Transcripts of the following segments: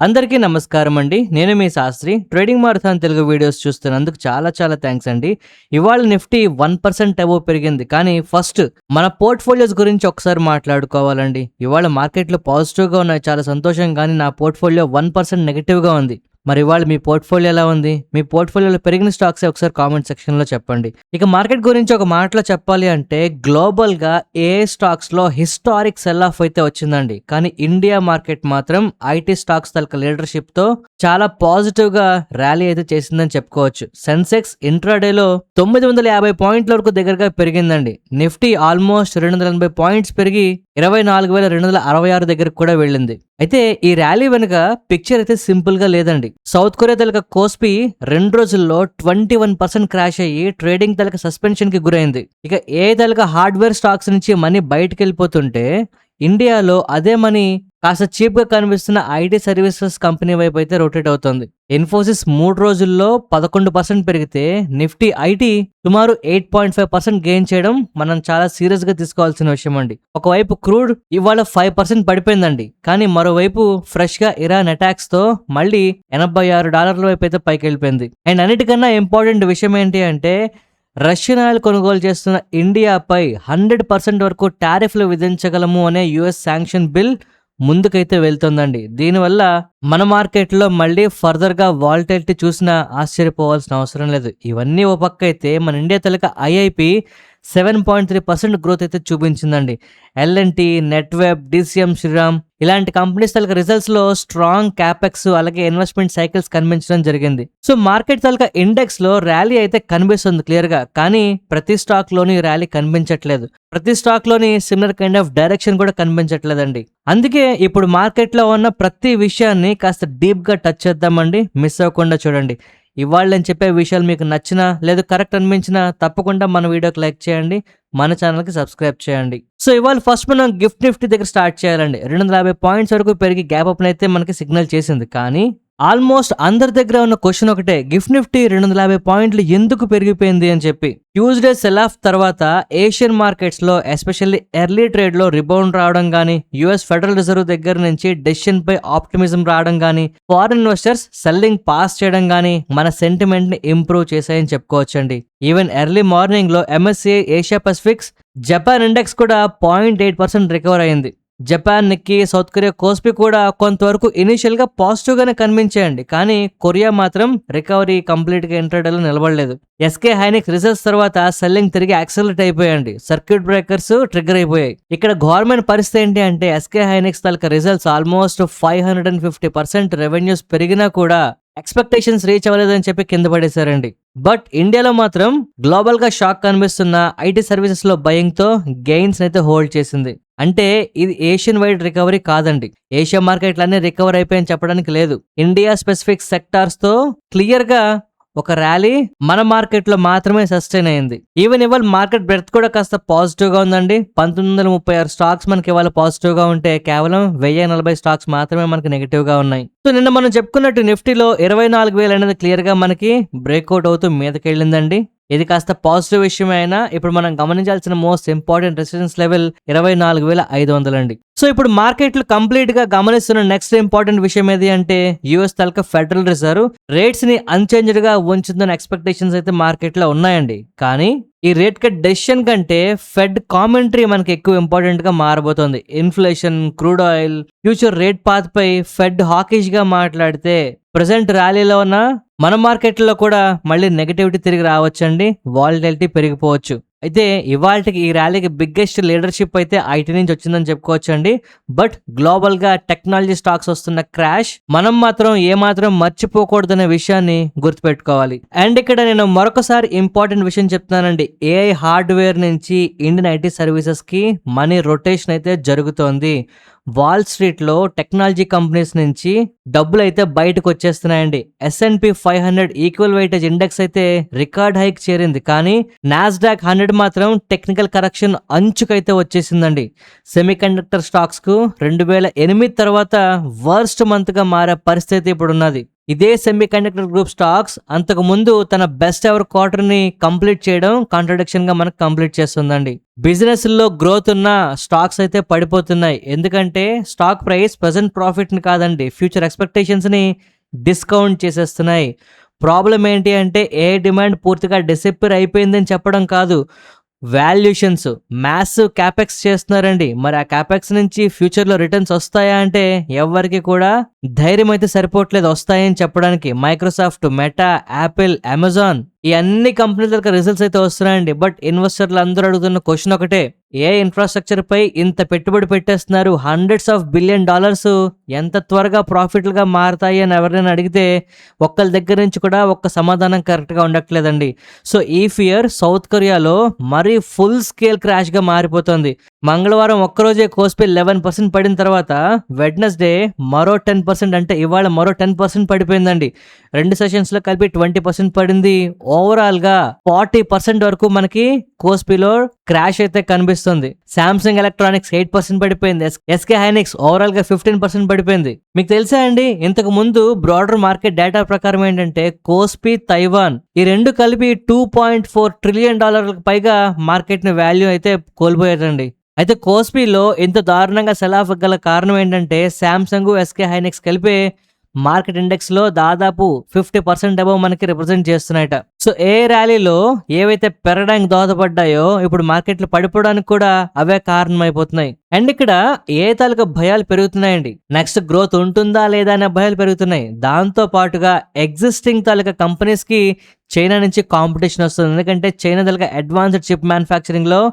అందరికీ నమస్కారం అండి. నేను మీ Shastri. Trading marathon Telugu videos చూస్తున్నందుకు చాలా థ్యాంక్స్ అండి. ఇవాళ నిఫ్టీ 1% అబోవ్ పెరిగింది. కానీ ఫస్ట్ మన పోర్ట్‌ఫోలియోస్ గురించి ఒకసారి మాట్లాడుకోవాలండి. ఇవాళ మార్కెట్‌లు పాజిటివ్‌గా ఉన్నాయి. చాలా సంతోషం. కానీ నా పోర్ట్‌ఫోలియో 1% నెగెటివ్‌గా ఉంది. మరి ఇవాళ మీ పోర్ట్‌ఫోలియో ఎలా ఉంది? మీ పోర్ట్‌ఫోలియోలో పెరిగిన స్టాక్సే ఒకసారి కామెంట్ సెక్షన్‌లో చెప్పండి. ఇక మార్కెట్ గురించి ఒక మాటలో చెప్పాలి అంటే గ్లోబల్‌గా స్టాక్స్‌లో హిస్టారిక్ సెల్ ఆఫ్ అయితే వచ్చిందండి. కానీ ఇండియా మార్కెట్ మాత్రం ఐటీ స్టాక్స్ తాలూకా లీడర్‌షిప్‌తో చాలా పాజిటివ్‌గా ర్యాలీ అయితే చేసిందని చెప్పుకోవచ్చు. సెన్సెక్స్ ఇంట్రాడేలో 950 పాయింట్ల వరకు దగ్గరగా పెరిగిందండి. నిఫ్టీ ఆల్మోస్ట్ 280 పాయింట్స్ పెరిగి 24,266 దగ్గరకు కూడా వెళ్ళింది. అయితే ఈ ర్యాలీ వెనుక పిక్చర్ అయితే సింపుల్ గా లేదండి. సౌత్ కొరియా తలక కోస్పి 2 రోజుల్లో 21% క్రాష్ అయ్యి ట్రేడింగ్ తలక సస్పెన్షన్ కి గురైంది. ఇక తలక హార్డ్వేర్ స్టాక్స్ నుంచి మనీ బయటకు వెళ్ళిపోతుంటే ఇండియాలో అదే మనీ కాస్త చీప్ గా కనిపిస్తున్న ఐటీ సర్వీసెస్ కంపెనీ వైపు అయితే రొటేట్ అవుతుంది. ఇన్ఫోసిస్ 3 రోజుల్లో 11% పెరిగితే నిఫ్టీ ఐటీ సుమారు 8.5% గెయిన్ చేయడం మనం చాలా సీరియస్ గా తీసుకోవాల్సిన విషయం అండి. ఒకవైపు క్రూడ్ ఇవాళ 5% పడిపోయిందండి. కానీ మరోవైపు ఫ్రెష్ గా ఇరాన్ అటాక్స్ తో మళ్ళీ $86 వైపు అయితే పైకి వెళ్ళిపోయింది. అండ్ అన్నిటికన్నా ఇంపార్టెంట్ విషయం ఏంటి అంటే రష్యన్ ఆయిల్ కొనుగోలు చేస్తున్న ఇండియాపై 100% వరకు టారిఫ్లు విధించగలము అనే యుఎస్ శాంక్షన్ బిల్ ముందుకైతే వెళ్తుందండి. దీనివల్ల మన మార్కెట్లో మళ్ళీ ఫర్దర్ గా వాలటిలిటీ చూసినా ఆశ్చర్యపోవాల్సిన అవసరం లేదు. ఇవన్నీ ఓ పక్క అయితే మన ఇండియా తలక ఐఐపి 7.3% గ్రోత్ అయితే చూపించిందండి. ఎల్ఎన్టీ, నెట్వెబ్, డిసిఎం శ్రీరామ్ ఇలాంటి కంపెనీస్ తలక రిజల్ట్స్ లో స్ట్రాంగ్ క్యాపెక్స్ అలాగే ఇన్వెస్ట్మెంట్ సైకిల్స్ కనిపించడం జరిగింది. సో మార్కెట్ తలక ఇండెక్స్ లో ర్యాలీ అయితే కనిపిస్తుంది క్లియర్ గా. కానీ ప్రతి స్టాక్ లోని ర్యాలీ కనిపించట్లేదు. ప్రతి స్టాక్ లోని సిమిలర్ కైండ్ ఆఫ్ డైరెక్షన్ కూడా కనిపించట్లేదండి. అందుకే ఇప్పుడు మార్కెట్ లో ఉన్న ప్రతి విషయాన్ని కాస్త డీప్ గా టచ్ చేద్దామండి. మిస్ అవ్వకుండా చూడండి. ఇవాళ నేను చెప్పే విషయాలు మీకు నచ్చినా లేదు కరెక్ట్ అనిపించినా తప్పకుండా మన వీడియోకి లైక్ చేయండి, మన ఛానల్కి సబ్స్క్రైబ్ చేయండి. సో ఇవాళ ఫస్ట్ మనం గిఫ్ట్ నిఫ్టీ దగ్గర స్టార్ట్ చేయాలండి. 250 పాయింట్స్ వరకు పెరిగి గ్యాప్ అప్ అయితే మనకి సిగ్నల్ చేసింది. కానీ ఆల్మోస్ట్ అందరి దగ్గర ఉన్న క్వశ్చన్ ఒకటే, గిఫ్ట్ నిఫ్టీ 250 పాయింట్లు ఎందుకు పెరిగిపోయింది అని చెప్పి. ట్యూస్డే సెల్ ఆఫ్ తర్వాత ఏషియన్ మార్కెట్స్ లో ఎస్పెషల్లీ ఎర్లీ ట్రేడ్ లో రిబౌండ్ రావడం గానీ, యుఎస్ ఫెడరల్ రిజర్వ్ దగ్గర నుంచి డెసిషన్ పై ఆప్టిమిజం రావడం గానీ, ఫారెన్ ఇన్వెస్టర్స్ సెల్లింగ్ పాస్ చేయడం గానీ మన సెంటిమెంట్ ని ఇంప్రూవ్ చేశాయని చెప్పుకోవచ్చండి. ఈవెన్ ఎర్లీ మార్నింగ్ లో ఎంఎస్సిఐ ఏషియా పసిఫిక్స్ జపాన్ ఇండెక్స్ కూడా 0.8% రికవర్ అయింది. Japan Nikki, south Korea KOSPI కూడా కొంతవరకు ఇనిషియల్ గా పాజిటివ్ గానే కనిపించాయండి. కానీ కొరియా మాత్రం రికవరీ కంప్లీట్ గా ఇంట్రాడేలో నిలబడలేదు. ఎస్కే హైనిక్స్ రిజల్ట్స్ తర్వాత సెల్లింగ్ తిరిగి యాక్సలరేట్ అయిపోయాయండి. సర్క్యూట్ బ్రేకర్స్ ట్రిగ్గర్ అయిపోయాయి. ఇక్కడ గవర్నమెంట్ పరిస్థితి ఏంటి అంటే ఎస్కే హైనిక్స్ తాలూకా రిజల్ట్స్ ఆల్మోస్ట్ 550% రెవెన్యూస్ పెరిగినా కూడా ఎక్స్పెక్టేషన్స్ రీచ్ అవ్వలేదని చెప్పి కింద పడేశారండి. బట్ ఇండియాలో మాత్రం గ్లోబల్ గా షాక్ కనిపిస్తున్న ఐటీ సర్వీసెస్ లో బయింగ్ తో గెయిన్స్ అయితే హోల్డ్ చేసింది. అంటే ఇది ఏషియన్ వైడ్ రికవరీ కాదండి. ఏషియా మార్కెట్లన్నీ రికవర్ అయిపోయాయని చెప్పడానికి లేదు. ఇండియా స్పెసిఫిక్ సెక్టార్స్ తో క్లియర్ గా ఒక ర్యాలీ మన మార్కెట్ లో మాత్రమే సస్టైన్ అయింది. ఈవెన్ ఇవాళ మార్కెట్ బ్రెత్ కూడా కాస్త పాజిటివ్ గా ఉందండి. 1936 స్టాక్స్ మనకి ఇవాళ పాజిటివ్ గా ఉంటే కేవలం 1040 స్టాక్స్ మాత్రమే మనకి నెగిటివ్ గా ఉన్నాయి. సో నిన్న మనం చెప్పుకున్నట్టు నిఫ్టీలో 24,000 అనేది క్లియర్ గా మనకి బ్రేక్అవుట్ అవుతూ మీదకి వెళ్ళిందండి. ఇది కాస్త పాజిటివ్ విషయమే అయినా ఇప్పుడు మనం గమనించాల్సిన మోస్ట్ ఇంపార్టెంట్ రెసిస్టెన్స్ లెవెల్ 24,500 అండి. సో ఇప్పుడు మార్కెట్లు కంప్లీట్ గా గమనిస్తున్న నెక్స్ట్ ఇంపార్టెంట్ విషయం ఏది అంటే యుఎస్ తలక ఫెడరల్ రిజర్వ్ రేట్స్ ని అన్చేంజ్డ్ గా ఉంచుతున్న ఎక్స్పెక్టేషన్స్ అయితే మార్కెట్ లో ఉన్నాయండి. కానీ ఈ రేట్ కట్ డెసిషన్ కంటే ఫెడ్ కామెంటరీ మనకి ఎక్కువ ఇంపార్టెంట్ గా మారబోతోంది. Inflation, crude oil, future rate path పై ఫెడ్ హాకిష్ గా మాట్లాడితే ప్రెసెంట్ ర్యాలీలో ఉన్న మన మార్కెట్లో కూడా మళ్ళీ నెగటివిటీ తిరిగి రావచ్చండి. వాలటిలిటీ పెరిగిపోవచ్చు. అయితే ఇవాళకి ఈ ర్యాలీకి బిగ్గెస్ట్ లీడర్షిప్ అయితే ఐటీ నుంచి వచ్చిందని చెప్పుకోవచ్చు అండి. బట్ గ్లోబల్ గా టెక్నాలజీ స్టాక్స్ వస్తున్న క్రాష్ మనం మాత్రం ఏమాత్రం మర్చిపోకూడదనే విషయాన్ని గుర్తుపెట్టుకోవాలి. అండ్ ఇక్కడ నేను మరొకసారి ఇంపార్టెంట్ విషయం చెప్తున్నానండి. ఏఐ హార్డ్వేర్ నుంచి ఇండియన్ ఐటీ సర్వీసెస్ కి మనీ రొటేషన్ అయితే జరుగుతోంది. వాల్ స్ట్రీట్ లో టెక్నాలజీ కంపెనీస్ నుంచి డబ్బులు అయితే బయటకు వచ్చేస్తున్నాయండి. S&P 500 ఈక్వల్ వెయిటేజ్ ఇండెక్స్ అయితే రికార్డ్ హైక్ చేరింది. కానీ నాస్డాక్ 100 మాత్రం టెక్నికల్ కరెక్షన్ అంచుకైతే వచ్చేసిందండి. సెమీకండక్టర్ స్టాక్స్ కు 2008 తర్వాత వర్స్ట్ మంత్ గా మారే పరిస్థితి ఇప్పుడు ఉన్నది. ఇదే సెమీ కండక్టర్ గ్రూప్ స్టాక్స్ అంతకు ముందు తన బెస్ట్ ఎవర్ క్వార్టర్ ని కంప్లీట్ చేయడం కాంట్రడిక్షన్ గా మనకు కంప్లీట్ చేస్తుందండి. బిజినెస్ లో గ్రోత్ ఉన్న స్టాక్స్ అయితే పడిపోతున్నాయి. ఎందుకంటే స్టాక్ ప్రైస్ ప్రెసెంట్ ప్రాఫిట్ ని కాదండి, ఫ్యూచర్ ఎక్స్పెక్టేషన్స్ ని డిస్కౌంట్ చేసేస్తున్నాయి. ప్రాబ్లం ఏంటి అంటే ఏ డిమాండ్ పూర్తిగా డిసప్పేర్ అయిపోయిందని చెప్పడం కాదు, వాల్యుయేషన్స్ మ్యాసివ్ క్యాపెక్స్ చేస్తున్నారండి. మరి ఆ క్యాపెక్స్ నుంచి ఫ్యూచర్లో రిటర్న్స్ వస్తాయా అంటే ఎవరికి కూడా ధైర్యం అయితే సరిపోవట్లేదు వస్తాయని చెప్పడానికి. మైక్రోసాఫ్ట్, మెటా, యాపిల్, అమెజాన్ ఈ అన్ని కంపెనీల దగ్గర రిజల్ట్స్ అయితే వస్తున్నాయండి. బట్ ఇన్వెస్టర్లు అందరూ అడుగుతున్న క్వశ్చన్ ఒకటే, ఏ ఇన్ఫ్రాస్ట్రక్చర్ పై ఇంత పెట్టుబడి పెట్టేస్తున్నారు, $100s of billion ఎంత త్వరగా ప్రాఫిట్లుగా మారుతాయి అని ఎవరైనా అడిగితే ఒక్కరి దగ్గర నుంచి కూడా ఒక్క సమాధానం కరెక్ట్గా ఉండట్లేదండి. సో ఈ ఫియర్ సౌత్ కొరియాలో మరీ ఫుల్ స్కేల్ క్రాష్గా మారిపోతుంది. మంగళవారం ఒక్కరోజే కోస్పి 11% పడిన తర్వాత వెడ్నెస్డే మరో 10%, అంటే ఇవాళ మరో 10% పడిపోయిందండి. 2 సెషన్స్లో కలిపి 20% పడింది. ఓవరాల్గా 40% వరకు మనకి కోస్పిలో క్రాష్ అయితే కనిపిస్తుంది. శాంసంగ్ ఎలక్ట్రానిక్స్ 8% పడిపోయింది. ఎస్కే హైనిక్స్ ఓవరాల్గా 15% పడిపోయింది. మీకు తెలుసా అండి, ఇంతకు ముందు బ్రాడర్ మార్కెట్ డేటా ప్రకారం ఏంటంటే కోస్పి, తైవాన్ ఈ రెండు కలిపి $2.4 trillion పైగా మార్కెట్ ని వాల్యూ అయితే కోల్పోయారండి. అయితే కోస్పిలో ఇంత దారుణంగా సెలాఫ్ గల కారణం ఏంటంటే శాంసంగ్, ఎస్కే హైనిక్స్ కలిపి మార్కెట్ ఇండెక్స్ లో దాదాపు 50% అబౌవ్ మనకి రిప్రజెంట్ చేస్తున్నాయట. సో ఏ ర్యాలీలో ఏవైతే పెరగడానికి దోహదపడ్డాయో ఇప్పుడు మార్కెట్లు పడిపోవడానికి కూడా అవే కారణం అయిపోతున్నాయి. అండ్ ఇక్కడ ఏ తాలూకా భయాలు పెరుగుతున్నాయండి, నెక్స్ట్ గ్రోత్ ఉంటుందా లేదా అనే భయాలు పెరుగుతున్నాయి. దాంతో పాటుగా ఎగ్జిస్టింగ్ తాలూకా కంపెనీస్ కి చైనా నుంచి కాంపిటీషన్ వస్తుంది. ఎందుకంటే చైనా తాలూకా అడ్వాన్స్డ్ చిప్ మ్యానుఫ్యాక్చరింగ్ లో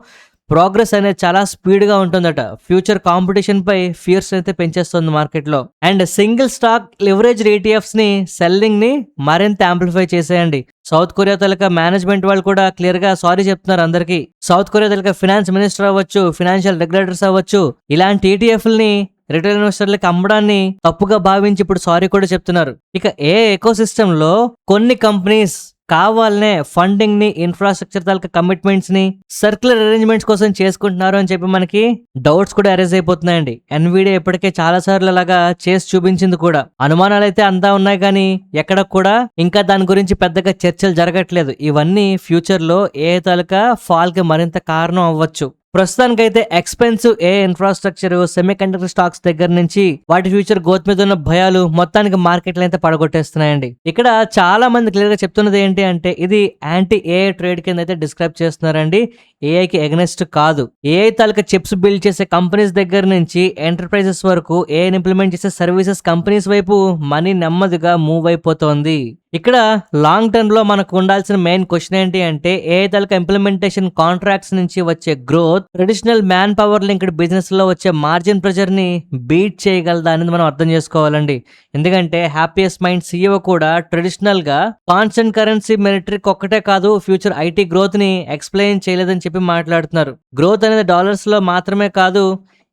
ప్రోగ్రెస్ అనేది చాలా స్పీడ్గా ఉంటుందట. ఫ్యూచర్ కాంపిటీషన్ పై ఫియర్స్ అయితే పెంచేస్తుంది మార్కెట్లో. And single stock leverage ETFs ని సెల్లింగ్ ని మరింత యాంప్లిఫై చేసేయండి. సౌత్ కొరియా తాలూకా మేనేజ్మెంట్ వాళ్ళు కూడా క్లియర్ గా సారీ చెప్తున్నారు అందరికీ. సౌత్ కొరియా తాలూకా ఫినాన్స్ మినిస్టర్ అవ్వచ్చు, ఫినాన్షియల్ రెగ్యులేటర్స్ అవ్వచ్చు, ఇలాంటి ETFల్ని రిటైల్ ఇన్వెస్టర్లకి అమ్మడాన్ని తప్పుగా భావించి ఇప్పుడు సారీ కూడా చెప్తున్నారు. ఇక ఏ ఎకోసిస్టమ్ లో కొన్ని కంపెనీస్ కావాలనే ఫండింగ్ ని, ఇన్ఫ్రాస్ట్రక్చర్ తాలూకా కమిట్మెంట్స్ ని సర్క్యులర్ అరేంజ్మెంట్స్ కోసం చేసుకుంటున్నారు అని చెప్పి మనకి డౌట్స్ కూడా అరైజ్ అయిపోతున్నాయండి. ఎన్విడియా ఇప్పటికే చాలా సార్లు అలాగా చేసి చూపించింది కూడా. అనుమానాలు అయితే అంతా ఉన్నాయి కానీ ఎక్కడ కూడా ఇంకా దాని గురించి పెద్దగా చర్చలు జరగట్లేదు. ఇవన్నీ ఫ్యూచర్ లో ఏ తాలూకా ఫాల్ కి మరింత కారణం అవ్వచ్చు. ప్రస్తుతానికైతే ఎక్స్పెన్సివ్ ఏ ఇన్ఫ్రాస్ట్రక్చర్, సెమీ కండక్టర్ స్టాక్స్ దగ్గర నుంచి వాటి ఫ్యూచర్ గ్రోత్ మీద ఉన్న భయాలు మొత్తానికి మార్కెట్లు అయితే పడగొట్టేస్తున్నాయండి. ఇక్కడ చాలా మంది క్లియర్ గా చెప్తున్నది ఏంటి అంటే ఇది యాంటీ ఏఐ ట్రేడ్ కింద అయితే డిస్క్రైబ్ చేస్తున్నారండి. ఏఐకి ఎగనెస్ట్ కాదు. ఏఐ తాలూకా చిప్స్ బిల్డ్ చేసే కంపెనీస్ దగ్గర నుంచి ఎంటర్ప్రైజెస్ వరకు ఏఐని ఇంప్లిమెంట్ చేసే సర్వీసెస్ కంపెనీస్ వైపు మనీ నెమ్మదిగా మూవ్ అయిపోతుంది. ఇక్కడ లాంగ్ టర్మ్ లో మనకు ఉండాల్సిన మెయిన్ క్వశ్చన్ ఏంటి అంటే ఏ తాలూకా ఇంప్లిమెంటేషన్ కాంట్రాక్ట్స్ నుంచి వచ్చే growth traditional man power linked business లో వచ్చే మార్జిన్ ప్రెజర్ ని బీట్ చేయగలదా అనేది మనం అర్థం చేసుకోవాలండి. ఎందుకంటే హ్యాపీయెస్ట్ మైండ్ CEO కూడా ట్రెడిషనల్ గా కాన్స్టెంట్ కరెన్సీ మెట్రిక్ ఒక్కటే కాదు, ఫ్యూచర్ ఐటీ గ్రోత్ ని ఎక్స్ప్లెయిన్ చేయలేదని చెప్పి మాట్లాడుతున్నారు. గ్రోత్ అనేది డాలర్స్ లో మాత్రమే కాదు,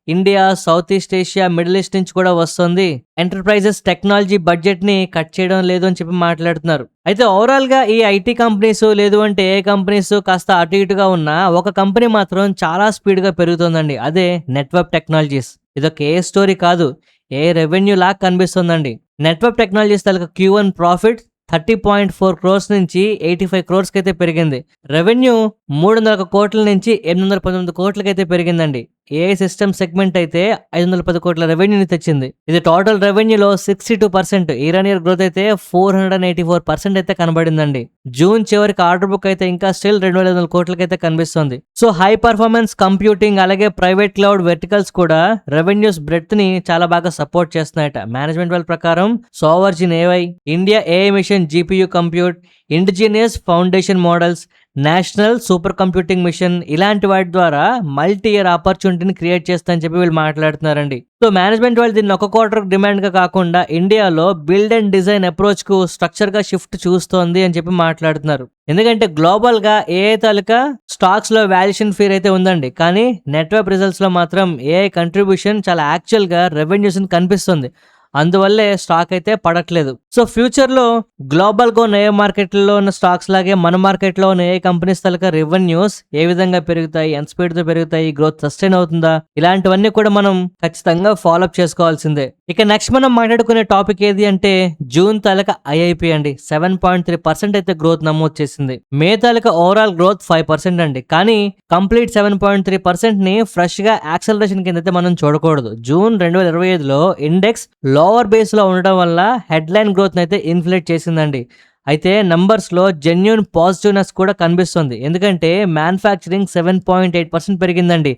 India, south east Asia, middle east నుంచి కూడా వస్తుంది. ఎంటర్ప్రైజెస్ టెక్నాలజీ బడ్జెట్ ని కట్ చేయడం లేదు అని చెప్పి మాట్లాడుతున్నారు. అయితే ఓవరాల్ గా ఈ ఐటీ కంపెనీస్ లేదు అంటే ఏ కంపెనీస్ కాస్త అటు ఇటుగా ఉన్నా ఒక కంపెనీ మాత్రం చాలా స్పీడ్ గా పెరుగుతుందండి. అదే నెట్వర్క్ టెక్నాలజీస్. ఇదొక ఏ స్టోరీ కాదు, ఏ రెవెన్యూ లాగా కనిపిస్తుందండి. నెట్వర్క్ టెక్నాలజీస్ తాలూకా Q1 ప్రాఫిట్ 30.4 crores నుంచి 85 crores అయితే పెరిగింది. రెవెన్యూ 300 కోట్ల నుంచి 819 కోట్లకైతే పెరిగిందండి. ఏ సిస్టమ్ సెగ్మెంట్ అయితే 510 కోట్ల రెవెన్యూని తెచ్చింది. ఇది టోటల్ రెవెన్యూలో 62%. ఇయర్ గ్రోత్ అయితే 484% అయితే కనబడిందండి. జూన్ చివరికి ఆర్డర్ బుక్ అయితే ఇంకా స్టిల్ 2,500 కోట్లకైతే కనిపిస్తుంది. సో హై పర్ఫార్మెన్స్ కంప్యూటింగ్ అలాగే ప్రైవేట్ క్లౌడ్ వెర్టికల్స్ కూడా రెవెన్యూస్ బ్రెడ్త్ ని చాలా బాగా సపోర్ట్ చేస్తున్నాయట. మేనేజ్మెంట్ వాళ్ళ ప్రకారం sovereign AI, India AI mission, GPU compute, indigenous foundation models, national super computing mission ఇలాంటి వాటి ద్వారా మల్టీ ఇయర్ ఆపర్చునిటీని క్రియేట్ చేస్తానని చెప్పి వీళ్ళు మాట్లాడుతున్నారండి. సో మేనేజ్మెంట్ వాళ్ళు దీన్ని ఒక క్వార్టర్ డిమాండ్ గా కాకుండా ఇండియాలో బిల్డ్ అండ్ డిజైన్ అప్రోచ్ కు స్ట్రక్చర్ గా షిఫ్ట్ చూస్తోంది అని చెప్పి మాట్లాడుతున్నారు. ఎందుకంటే గ్లోబల్ గా ఏఐ తాలూకా స్టాక్స్ లో వాల్యుయేషన్ ఫీర్ అయితే ఉందండి, కానీ నెట్వర్క్ రిజల్ట్స్ లో మాత్రం ఏఐ కంట్రిబ్యూషన్ చాలా యాక్చువల్ గా రెవెన్యూస్ కనిపిస్తుంది. అందువల్లే స్టాక్ అయితే పడట్లేదు. సో ఫ్యూచర్లో గ్లోబల్గా ఉన్న ఏ మార్కెట్లో ఉన్న స్టాక్స్ లాగే మన మార్కెట్లో ఉన్న ఏ కంపెనీస్ తాలూకా రెవెన్యూస్ ఏ విధంగా పెరుగుతాయి, ఎంత స్పీడ్తో పెరుగుతాయి, గ్రోత్ సస్టైన్ అవుతుందా, ఇలాంటివన్నీ కూడా మనం ఖచ్చితంగా ఫాలోఅప్ చేసుకోవాల్సిందే. ఇక నెక్స్ట్ మనం మాట్లాడుకునే టాపిక్ ఏది అంటే జూన్ తాలూకా ఐఐపి అండి. 7.3% అయితే గ్రోత్ నమోదు చేసింది. మే తాలూకా ఓవరాల్ గ్రోత్ 5% అండి. కానీ కంప్లీట్ 7.3% ని ఫ్రెష్ గా యాక్సలరేషన్ కింద అయితే మనం చూడకూడదు. జూన్ 2025లో ఇండెక్స్ లోవర్ బేస్ లో ఉండడం వల్ల హెడ్లైన్ గ్రోత్ అయితే ఇన్ఫ్లేట్ చేసిందండి. అయితే నంబర్స్ లో జెన్యూన్ పాజిటివ్నెస్ కూడా కనిపిస్తుంది. ఎందుకంటే మ్యానుఫ్యాక్చరింగ్ 7.8% పెరిగిందండి.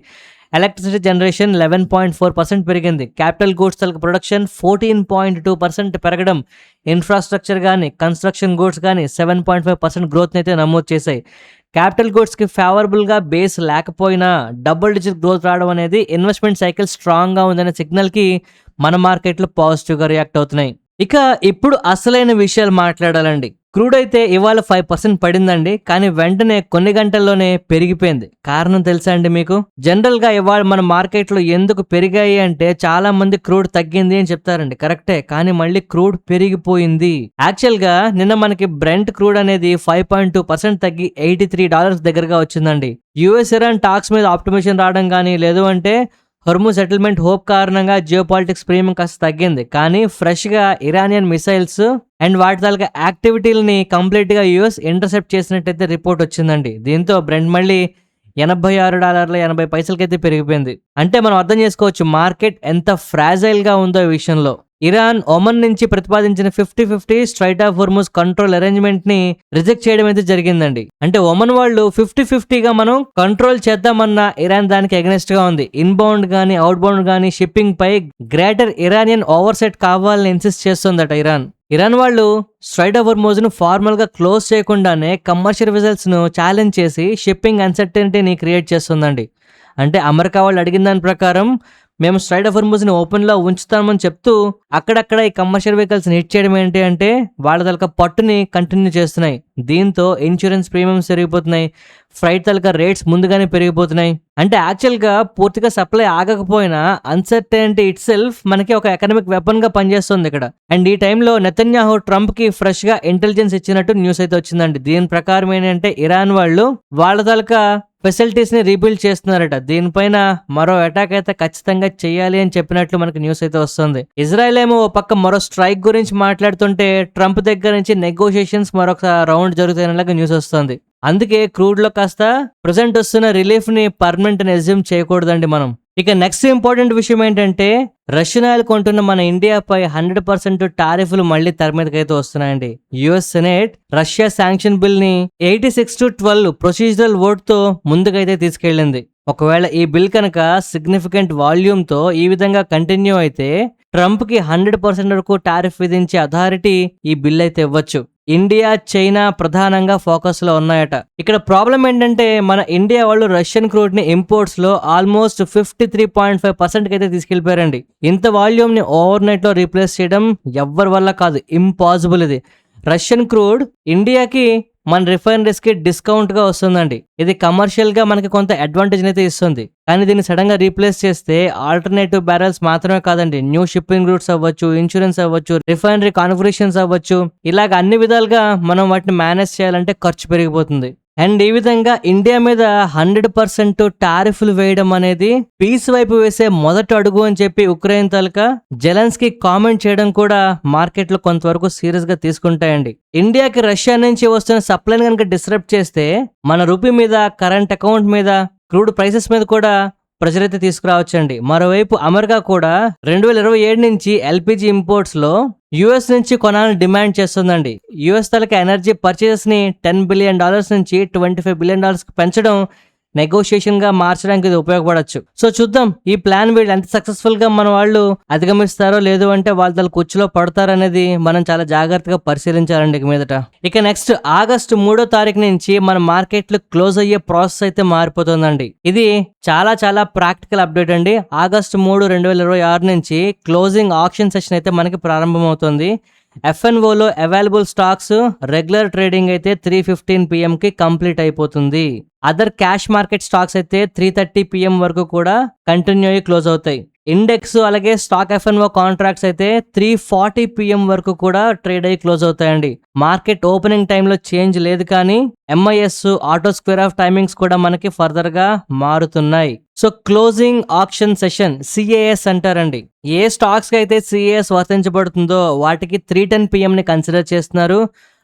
ఎలక్ట్రిసిటీ జనరేషన్ 11.4% పెరిగింది. క్యాపిటల్ గూడ్స్ తలక ప్రొడక్షన్ 14.2% పెరగడం, ఇన్ఫ్రాస్ట్రక్చర్ కానీ కన్స్ట్రక్షన్ గూడ్స్ కానీ 7.5% గ్రోత్ అయితే నమోదు చేశాయి. క్యాపిటల్ గూడ్స్కి ఫేవరబుల్గా బేస్ లేకపోయినా డబుల్ డిజిట్ గ్రోత్ రావడం అనేది ఇన్వెస్ట్మెంట్ సైకిల్ స్ట్రాంగ్గా ఉందనే సిగ్నల్కి మన మార్కెట్లో పాజిటివ్గా రియాక్ట్ అవుతున్నాయి. ఇక ఇప్పుడు అసలైన విషయాలు మాట్లాడాలండి. క్రూడ్ అయితే ఇవాళ 5% పడిందండి. కానీ వెంటనే కొన్ని గంటల్లోనే పెరిగిపోయింది. కారణం తెలుసా అండి మీకు? జనరల్గా ఇవాళ మన మార్కెట్లో ఎందుకు పెరిగాయి అంటే చాలా మంది క్రూడ్ తగ్గింది అని చెప్తారండి. కరెక్టే, కానీ మళ్ళీ క్రూడ్ పెరిగిపోయింది. యాక్చువల్గా నిన్న మనకి బ్రెంట్ క్రూడ్ అనేది 5.2% తగ్గి $83 దగ్గరగా వచ్చిందండి. యుఎస్ ఇరాన్ టాక్స్ మీద ఆప్టిమిషన్ రావడం కానీ, లేదు అంటే హొర్ముజ్ సెటిల్మెంట్ హోప్ కారణంగా జియోపాలిటిక్స్ ప్రీమియం కాస్త తగ్గింది. కానీ ఫ్రెష్గా ఇరానియన్ మిసైల్స్ అండ్ వాటి తాలూకా యాక్టివిటీలని కంప్లీట్గా యూఎస్ ఇంటర్సెప్ట్ చేసినట్టయితే రిపోర్ట్ వచ్చిందండి. దీంతో బ్రెంట్ మళ్ళీ $86.80 అయితే పెరిగిపోయింది. అంటే మనం అర్థం చేసుకోవచ్చు మార్కెట్ ఎంత ఫ్రాజైల్గా ఉందో ఈ విషయంలో. ఇరాన్ ఒమన్ నుంచి ప్రతిపాదించిన 50-50 straight of Hormuz control arrangement ని రిజెక్ట్ చేయడం అయితే జరిగిందండి. అంటే ఒమన్ వాళ్ళు 50-50గా మనం కంట్రోల్ చేద్దామన్న ఇరాన్ దానికి అగెనిస్ట్ గా ఉంది. ఇన్బౌండ్ గానీ అవుట్ బౌండ్ గానీ షిప్పింగ్ పై గ్రేటర్ ఇరానియన్ ఓవర్సెట్ కావాలని ఇన్సిస్ట్ చేస్తుందట ఇరాన్ వాళ్ళు స్ట్రైట్ ఆఫ్ హొర్ముజ్ ను ఫార్మల్ గా క్లోజ్ చేయకుండానే కమర్షియల్ వెసల్స్ ను ఛాలెంజ్ చేసి షిప్పింగ్ అన్సర్టెనిటీని క్రియేట్ చేస్తుందండి. అంటే అమెరికా వాళ్ళు అడిగిన దాని ప్రకారం మేము స్ట్రైట్ ఆఫ్ హొర్ముజ్ ని ఓపెన్ లో ఉంచుతామని చెప్తూ అక్కడక్కడ ఈ కమర్షియల్ వెహికల్స్ ని హిట్ చేయడం ఏంటి అంటే వాళ్ళ తలక పట్టుని కంటిన్యూ చేస్తున్నాయి. దీంతో ఇన్సూరెన్స్ ప్రీమియంస్ పెరిగిపోతున్నాయి, ఫ్లైట్ తలక రేట్స్ ముందుగానే పెరిగిపోతున్నాయి. అంటే యాక్చువల్గా పూర్తిగా సప్లై ఆగకపోయినా అన్సర్టెనిటీ ఇట్ సెల్ఫ్ మనకి ఒక ఎకనామిక్ వెపన్ గా పనిచేస్తుంది ఇక్కడ. అండ్ ఈ టైంలో నెతన్యాహు ట్రంప్ కి ఫ్రెష్ గా ఇంటెలిజెన్స్ ఇచ్చినట్టు న్యూస్ అయితే వచ్చిందండి. దీని ప్రకారం ఏంటంటే ఇరాన్ వాళ్ళు వాళ్ళ తలక ఫెసిలిటీస్ ని రీబిల్డ్ చేస్తున్నారట. దీనిపైన మరో అటాక్ అయితే ఖచ్చితంగా చేయాలి అని చెప్పినట్లు మనకి న్యూస్ అయితే వస్తుంది. ఇజ్రాయెల్ ఏమో ఓ పక్క మరో స్ట్రైక్ గురించి మాట్లాడుతుంటే ట్రంప్ దగ్గర నుంచి నెగోషియేషన్స్ మరొక రౌండ్ జరుగుతున్నలాగా న్యూస్ వస్తుంది. అందుకే క్రూడ్ లో కాస్త ప్రెసెంట్ వస్తున్న రిలీఫ్ ని పర్మనెంట్ అని అజ్యూమ్ చేయకూడదండి మనం. ఇక నెక్స్ట్ ఇంపార్టెంట్ విషయం ఏంటంటే రష్యన్ ఆయిల్ కొంటున్న మన ఇండియాపై 100% టారిఫ్లు మళ్ళీ తెర మీదకి అయితే వస్తున్నాయండి. US senate Russia sanction bill ని 86-12 ప్రొసీజరల్ ఓట్ తో ముందుకైతే తీసుకెళ్లింది. ఒకవేళ ఈ బిల్ కనుక సిగ్నిఫికెంట్ వాల్యూమ్ తో ఈ విధంగా కంటిన్యూ అయితే ట్రంప్ కి 100% వరకు టారిఫ్ విధించే అథారిటీ ఈ బిల్ అయితే ఇవ్వచ్చు. ఇండియా, చైనా ప్రధానంగా ఫోకస్ లో ఉన్నాయట. ఇక్కడ ప్రాబ్లం ఏంటంటే మన ఇండియా వాళ్ళు రష్యన్ క్రూడ్ ని ఇంపోర్ట్స్ లో ఆల్మోస్ట్ 53.5% అయితే తీసుకెళ్లిపోయారండి. ఇంత వాల్యూమ్ ని ఓవర్ నైట్ లో రీప్లేస్ చేయడం ఎవ్వరి వల్ల కాదు, ఇంపాసిబుల్. ఇది రష్యన్ క్రూడ్ ఇండియాకి మన రిఫైనరీస్ కి డిస్కౌంట్ గా వస్తుందండి. ఇది కమర్షియల్ గా మనకి కొంత అడ్వాంటేజ్ అయితే ఇస్తుంది. కానీ దీన్ని సడన్ గా రీప్లేస్ చేస్తే ఆల్టర్నేటివ్ బ్యారల్స్ మాత్రమే కాదండి, న్యూ షిప్పింగ్ రూట్స్ అవ్వచ్చు, ఇన్సూరెన్స్ అవ్వచ్చు, రిఫైనరీ కాన్ఫిగరేషన్స్ అవ్వచ్చు, ఇలాగ అన్ని విధాలుగా మనం వాటిని మేనేజ్ చేయాలంటే ఖర్చు పెరిగిపోతుంది. అండ్ ఈ విధంగా ఇండియా మీద 100% టారిఫ్లు వేయడం అనేది పీస్ వైపు వేసే మొదటి అడుగు అని చెప్పి ఉక్రెయిన్ తాలూకా జెలెన్స్కీ కామెంట్ చేయడం కూడా మార్కెట్ లో కొంతవరకు సీరియస్ గా తీసుకుంటాయండి. ఇండియాకి రష్యా నుంచి వస్తున్న సప్లైని కనుక డిస్టర్బ్ చేస్తే మన రూపీ మీద, కరెంట్ అకౌంట్ మీద, క్రూడ్ ప్రైసెస్ మీద కూడా ప్రెషర్ అయితే తీసుకురావచ్చండి. మరోవైపు అమెరికా కూడా 2027 నుంచి ఎల్పిజి ఇంపోర్ట్స్ లో యుఎస్ నుంచి కొనాలని డిమాండ్ చేస్తుందండి. యుఎస్ తలకి ఎనర్జీ పర్చేసెస్ ని $10 బిలియన్ నుంచి $25 బిలియన్ పెంచడం నెగోషియేషన్ గా మార్చడానికి ఇది ఉపయోగపడచ్చు. సో చూద్దాం ఈ ప్లాన్ వీళ్ళు ఎంత సక్సెస్ఫుల్ గా మన వాళ్ళు అధిగమిస్తారో, లేదు అంటే వాళ్ళ కుర్చీలో పడతారనేది మనం చాలా జాగ్రత్తగా పరిశీలించాలండి ఇక మీదట. ఇక నెక్స్ట్ ఆగస్టు 3వ తారీఖు నుంచి మన మార్కెట్లు క్లోజ్ అయ్యే ప్రాసెస్ అయితే మారిపోతుందండి. ఇది చాలా చాలా ప్రాక్టికల్ అప్డేట్ అండి. ఆగస్టు 3, 2026 నుంచి క్లోజింగ్ ఆప్షన్ సెషన్ అయితే మనకి ప్రారంభమవుతుంది. FNOలో అవైలబుల్ స్టాక్స్ రెగ్యులర్ ట్రేడింగ్ అయితే 3:15 PM కి కంప్లీట్ అయిపోతుంది. అదర్ క్యాష్ మార్కెట్ స్టాక్స్ అయితే 3:30 PM వరకు కూడా కంటిన్యూ అయ్యి క్లోజ్ అవుతాయి. ఇండెక్స్ అలాగే స్టాక్ ఎఫ్ఎన్ఓ కాంట్రాక్ట్స్ అయితే 3:40 PM వరకు కూడా ట్రేడ్ అయ్యి క్లోజ్ అవుతాయండి. మార్కెట్ ఓపెనింగ్ టైంలో చేంజ్ లేదు, కానీ MIS auto square off timings కూడా మనకి ఫర్దర్ గా మారుతున్నాయి. So closing auction session CAS అంటారండి. ఏ స్టాక్స్ కి అయితే సిఏఎస్ వర్తించబడుతుందో వాటికి 3:10 PM ని కన్సిడర్ చేస్తున్నారు.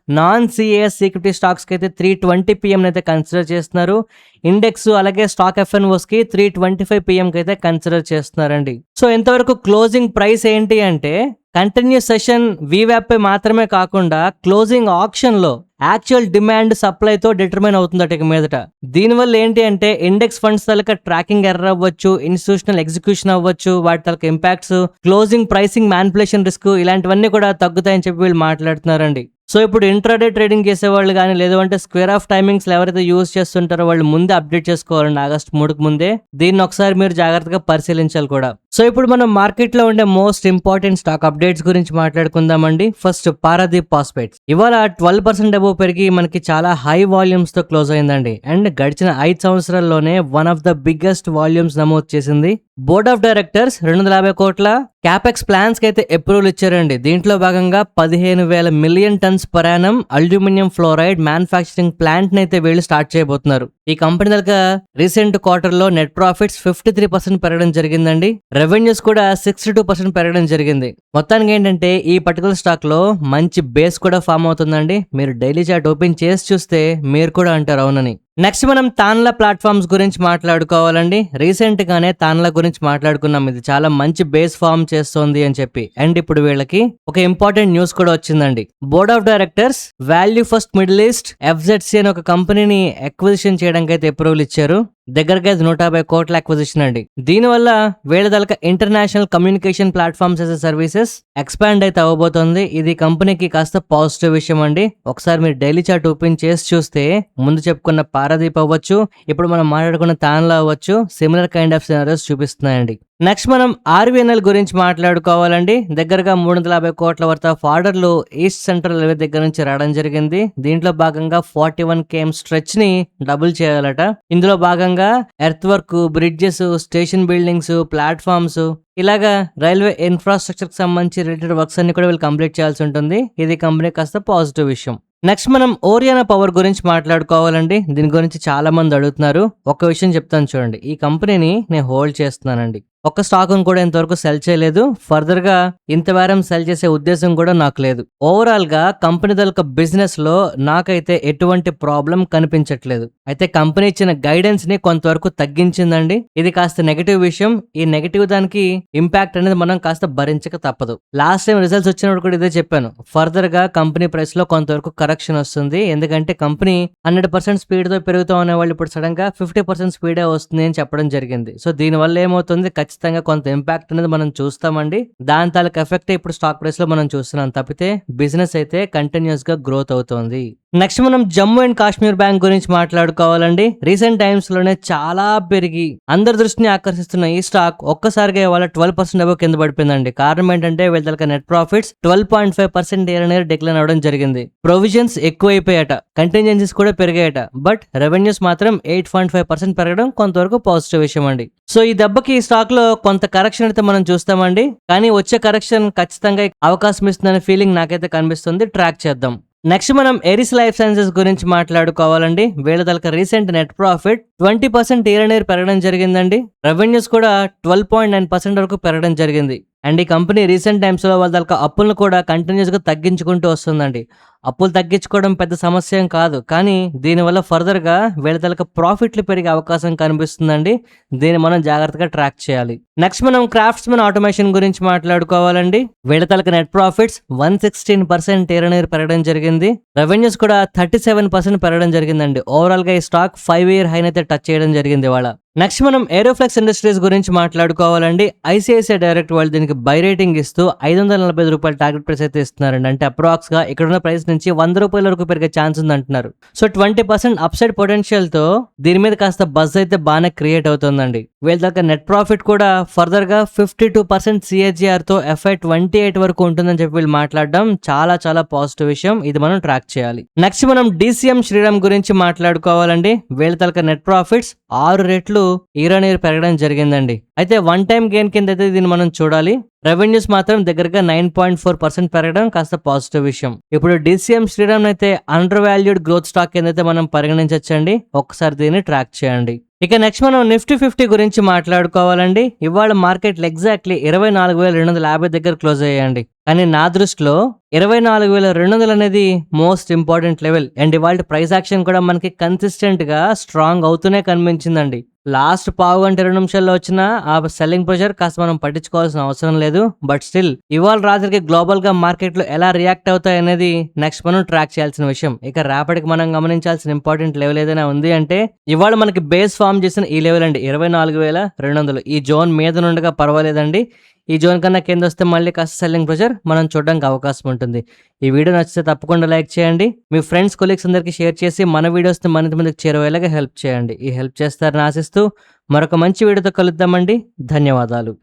నాన్ సిఏఎస్ ఈక్విటీ స్టాక్స్కి అయితే 3:20 PM అయితే కన్సిడర్ చేస్తున్నారు. ఇండెక్స్ అలాగే స్టాక్ ఎఫ్ఎన్ఓస్కి 3:25 PM అయితే కన్సిడర్ చేస్తున్నారండి. సో ఇంతవరకు క్లోజింగ్ ప్రైస్ ఏంటి అంటే కంటిన్యూస్ సెషన్ వీవ్యాప్ పై మాత్రమే కాకుండా క్లోజింగ్ ఆప్షన్ లో యాక్చువల్ డిమాండ్ సప్లైతో డిటర్మైన్ అవుతుందట ఇక మీదట. దీనివల్ల ఏంటి అంటే ఇండెక్స్ ఫండ్స్ తలక ట్రాకింగ్ ఎర్రర్ అవ్వచ్చు, ఇన్స్టిట్యూషనల్ ఎగ్జిక్యూషన్ అవ్వచ్చు, వాటి తలక impacts, closing pricing manipulation risk ఇలాంటివన్నీ కూడా తగ్గుతాయని చెప్పి వీళ్ళు మాట్లాడుతున్నారండి. సో ఇప్పుడు ఇంట్రాడే ట్రేడింగ్ చేసేవాళ్ళు కానీ లేదు అంటే స్క్వేర్ ఆఫ్ టైమింగ్స్ ఎవరైతే యూజ్ చేస్తుంటారో వాళ్ళు ముందే అప్డేట్ చేసుకోవాలండి ఆగస్ట్ 3కి ముందే. దీన్ని ఒకసారి మీరు జాగ్రత్తగా పరిశీలించాలి కూడా. సో ఇప్పుడు మనం మార్కెట్ లో ఉండే మోస్ట్ ఇంపార్టెంట్ స్టాక్ అప్డేట్స్ గురించి మాట్లాడుకుందామండి. ఫస్ట్ పారాదీప్ ఫాస్ఫేట్స్ ఇవాళ 12% అబోవ్ పెరిగి మనకి చాలా హై వాల్యూమ్స్ తో క్లోజ్ అయిందండి. అండ్ గడిచిన 5 సంవత్సరాల్లోనే one of the biggest volumes నమోదు చేసింది. బోర్డ్ ఆఫ్ డైరెక్టర్స్ 250 కోట్ల క్యాపెక్స్ ప్లాన్స్ కి అయితే అప్రూవల్ ఇచ్చారండి. దీంట్లో భాగంగా 15,000 million tons per annum aluminium fluoride manufacturing plant ని అయితే వీళ్ళు స్టార్ట్ చేయబోతున్నారు. ఈ కంపెనీ దగ్గర రీసెంట్ క్వార్టర్ లో నెట్ ప్రాఫిట్స్ 53% పెరగడం జరిగిందండి. రెవెన్యూస్ కూడా 62% పెరగడం జరిగింది. మొత్తానికి ఏంటంటే ఈ పర్టికులర్ స్టాక్ లో మంచి బేస్ కూడా ఫామ్ అవుతుందండి. మీరు డైలీ చార్ట్ ఓపెన్ చేసి చూస్తే మీరు కూడా అంటారు అవునని. నెక్స్ట్ మనం తాన్లా ప్లాట్ఫామ్స్ గురించి మాట్లాడుకోవాలండి. రీసెంట్ గానే తాన్లా గురించి మాట్లాడుకున్నాం, ఇది చాలా మంచి బేస్ ఫామ్ చేస్తోంది అని చెప్పి. అండ్ ఇప్పుడు వీళ్ళకి ఒక ఇంపార్టెంట్ న్యూస్ కూడా వచ్చిందండి. Board of directors value first middle east FZC అని ఒక కంపెనీని అక్విజిషన్ చేయడానికి అయితే అప్రూవల్ ఇచ్చారు. దగ్గరగా 150 కోట్ల అక్విజిషన్ అండి. దీనివల్ల వీళ్ళ దళక international communication platforms as services expand అయితే అవ్వబోతోంది. ఇది కంపెనీకి కాస్త పాజిటివ్ విషయం అండి. ఒకసారి మీరు డైలీ చార్ట్ ఓపెన్ చేసి చూస్తే ముందు చెప్పుకున్న పారాదీప్ అవ్వచ్చు, ఇప్పుడు మనం మాట్లాడుకున్న తాన్లా అవ్వచ్చు, సిమిలర్ కైండ్ ఆఫ్ సినారియోస్ చూపిస్తున్నాయండి. నెక్స్ట్ మనం ఆర్వీఎన్ఎల్ గురించి మాట్లాడుకోవాలండి. దగ్గరగా 350 కోట్ల వర్త్ ఆఫ్ ఆర్డర్లు ఈస్ట్ సెంట్రల్ రైల్వే దగ్గర నుంచి రావడం జరిగింది. దీంట్లో భాగంగా 41 km స్ట్రెచ్ ని డబుల్ చేయాలట. ఇందులో భాగంగా earth work, bridges, station buildings, platforms ఇలాగా రైల్వే ఇన్ఫ్రాస్ట్రక్చర్ కి సంబంధించి రిలేటెడ్ వర్క్స్ అన్ని కూడా వీళ్ళు కంప్లీట్ చేయాల్సి ఉంటుంది. ఇది కంపెనీ కాస్త పాజిటివ్ విషయం. నెక్స్ట్ మనం ఓరియానా పవర్ గురించి మాట్లాడుకోవాలండి. దీని గురించి చాలా మంది అడుగుతున్నారు. ఒక విషయం చెప్తాను చూడండి, ఈ కంపెనీని నేను హోల్డ్ చేస్తున్నానండి. ఒక్క స్టాక్ కూడా ఇంతవరకు సెల్ చేయలేదు. ఫర్దర్ గా ఇంత వారం సెల్ చేసే ఉద్దేశం కూడా నాకు లేదు. ఓవరాల్ గా కంపెనీ దళక బిజినెస్ లో నాకైతే ఎటువంటి ప్రాబ్లం కనిపించట్లేదు. అయితే కంపెనీ ఇచ్చిన గైడెన్స్ ని కొంతవరకు తగ్గించిందండి. ఇది కాస్త నెగటివ్ విషయం. ఈ నెగటివ్ దానికి ఇంపాక్ట్ అనేది మనం కాస్త భరించక తప్పదు. లాస్ట్ టైం రిజల్ట్స్ వచ్చినప్పుడు కూడా ఇదే చెప్పాను. ఫర్దర్ గా కంపెనీ ప్రైస్ లో కొంతవరకు కరెక్షన్ వస్తుంది. ఎందుకంటే కంపెనీ 100% స్పీడ్ తో పెరుగుతాం అనే వాళ్ళు ఇప్పుడు సడన్ గా 50% స్పీడే వస్తుంది అని చెప్పడం జరిగింది. సో దీని వల్ల ఏమవుతుంది, ఖచ్చితంగా కొంత ఇంపాక్ట్ అనేది మనం చూస్తామండి. దాని తాలూకు ఎఫెక్ట్ ఇప్పుడు స్టాక్ ప్రైస్ లో మనం చూస్తున్నాం తప్పితే బిజినెస్ అయితే కంటిన్యూస్ గా గ్రోత్ అవుతోంది. నెక్స్ట్ మనం జమ్మూ అండ్ కాశ్మీర్ బ్యాంక్ గురించి మాట్లాడుకోవాలండి. రీసెంట్ టైమ్స్ లోనే చాలా పెరిగి అందరి దృష్టిని ఆకర్షిస్తున్న ఈ స్టాక్ ఒక్కసారిగా ఇవాళ 12% అబోవ్ కింద పడిపోయిందండి. కారణం ఏంటంటే వీళ్ళ నెట్ ప్రాఫిట్స్ 12.5% ఇయర్ డిక్లైన్ అవడం జరిగింది. ప్రొవిజన్స్ ఎక్కువైపోయాట, కంటింజెన్సీస్ కూడా పెరిగాయట. బట్ రెవెన్యూస్ మాత్రం 8.5% పెరగడం కొంతవరకు పాజిటివ్ విషయం అండి. సో ఈ దెబ్బకి ఈ స్టాక్ లో కొంత కరెక్షన్ అయితే మనం చూస్తామండి. కానీ వచ్చే కరెక్షన్ ఖచ్చితంగా అవకాశం ఇస్తుందనే ఫీలింగ్ నాకైతే కనిపిస్తుంది. ట్రాక్ చేద్దాం. నెక్స్ట్ మనం ఎరిస్ లైఫ్ సైన్సెస్ గురించి మాట్లాడుకోవాలండి. వీళ్ళ దళక రీసెంట్ నెట్ ప్రాఫిట్ 20% ఇయర్ పెరగడం జరిగిందండి. రెవెన్యూస్ కూడా 12.9% వరకు పెరగడం జరిగింది. అండ్ ఈ కంపెనీ రీసెంట్ టైమ్స్ లో వాళ్ళ దళక అప్పులను కూడా కంటిన్యూస్ గా తగ్గించుకుంటూ వస్తుందండి. అప్పులు తగ్గించుకోవడం పెద్ద సమస్య ఏం కాదు, కానీ దీనివల్ల ఫర్దర్ గా వీళ్ళ దళక ప్రాఫిట్లు పెరిగే అవకాశం కనిపిస్తుందండి. దీన్ని మనం జాగ్రత్తగా ట్రాక్ చేయాలి. నెక్స్ట్ మనం క్రాఫ్ట్స్మెన్ ఆటోమేషన్ గురించి మాట్లాడుకోవాలండి. వీళ్ళ దళక నెట్ ప్రాఫిట్స్ 116% ఇయర్ పెరగడం జరిగింది. రెవెన్యూస్ కూడా 37% పెరగడం జరిగిందండి. ఓవరాల్ గా ఈ స్టాక్ 5-year హైన్ అయితే టచ్ చేయడం జరిగింది ఇవాళ. నెక్స్ట్ మనం ఏరోఫ్లెక్స్ ఇండస్ట్రీస్ గురించి మాట్లాడుకోవాలండి. ఐసిఐసిఐ డైరెక్ట్ వాళ్ళు దీనికి బై రేటింగ్ ఇస్తూ 545 రూపాయల టార్గెట్ ప్రైస్ అయితే ఇస్తున్నారండి. అంటే అప్రాక్స్ గా ఇక్కడున్న ప్రైస్ నుంచి 100 రూపాయల వరకు పెరిగే ఛాన్స్ ఉంది అంటున్నారు. సో 20% అప్సైడ్ పొటెన్షియల్ తో దీని మీద కాస్త బజ్ అయితే బాగానే క్రియేట్ అవుతుందండి. వీళ్ళ దగ్గర నెట్ ప్రాఫిట్ కూడా ఫర్దర్ గా 52% CAGR తో FY28 వరకు ఉంటుందని చెప్పి వీళ్ళు మాట్లాడడం చాలా చాలా పాజిటివ్ విషయం. ఇది మనం ట్రాక్ చేయాలి. నెక్స్ట్ మనం DCM శ్రీరామ్ గురించి మాట్లాడుకోవాలండి. వీళ్ళ దగ్గర నెట్ ప్రాఫిట్స్ 6 రెట్లు ఇయర్ పెరగడం జరిగిందండి. అయితే వన్ టైం గెయిన్ కింద అయితే దీన్ని మనం చూడాలి. రెవెన్యూస్ మాత్రం దగ్గరగా 9.4% పెరగడం కాస్త పాజిటివ్ విషయం. ఇప్పుడు DCM శ్రీరామ్ అయితే అండర్ వాల్యూడ్ గ్రోత్ స్టాక్ కింద అయితే మనం పరిగణించవచ్చండి. ఒక్కసారి దీన్ని ట్రాక్ చేయండి. ఇక నెక్స్ట్ మనం నిఫ్టీ 50 గురించి మాట్లాడుకోవాలండి. ఇవాళ మార్కెట్లు ఎగ్జాక్ట్లీ 24,250 దగ్గర క్లోజ్ అయ్యాయండి. కానీ నా దృష్టిలో 24,200 అనేది మోస్ట్ ఇంపార్టెంట్ లెవెల్. అండ్ ఇవాళ ప్రైస్ యాక్షన్ కూడా మనకి కన్సిస్టెంట్ గా స్ట్రాంగ్ అవుతూనే కనిపించిందండి. లాస్ట్ పావు గంట 20 నిమిషాల్లో వచ్చిన ఆ సెల్లింగ్ ప్రెషర్ కాస్త మనం పట్టించుకోవాల్సిన అవసరం లేదు. బట్ స్టిల్ ఇవాళ రాత్రికి గ్లోబల్ గా మార్కెట్లు ఎలా రియాక్ట్ అవుతాయి అనేది నెక్స్ట్ మనం ట్రాక్ చేయాల్సిన విషయం. ఇక రేపటికి మనం గమనించాల్సిన ఇంపార్టెంట్ లెవెల్ ఏదైనా ఉంది అంటే ఇవాళ మనకి బేస్ ఫామ్ చేసిన ఈ లెవెల్ అండి 24,200. ఈ జోన్ మీద నుండిగా పర్వాలేదండి. ఈ జోన్ కన్నా కింద వస్తే మళ్ళీ కాస్త సెల్లింగ్ ప్రెషర్ మనం చూడడానికి అవకాశం ఉంటుంది. ఈ వీడియో నచ్చితే తప్పకుండా లైక్ చేయండి. మీ ఫ్రెండ్స్ కొలీగ్స్ అందరికీ షేర్ చేసి మన వీడియోస్ని మరింత మందికి చేరువయ్యేలాగా హెల్ప్ చేయండి. ఈ హెల్ప్ చేస్తారని ఆశిస్తూ మరొక మంచి వీడియోతో కలుద్దామండి. ధన్యవాదాలు.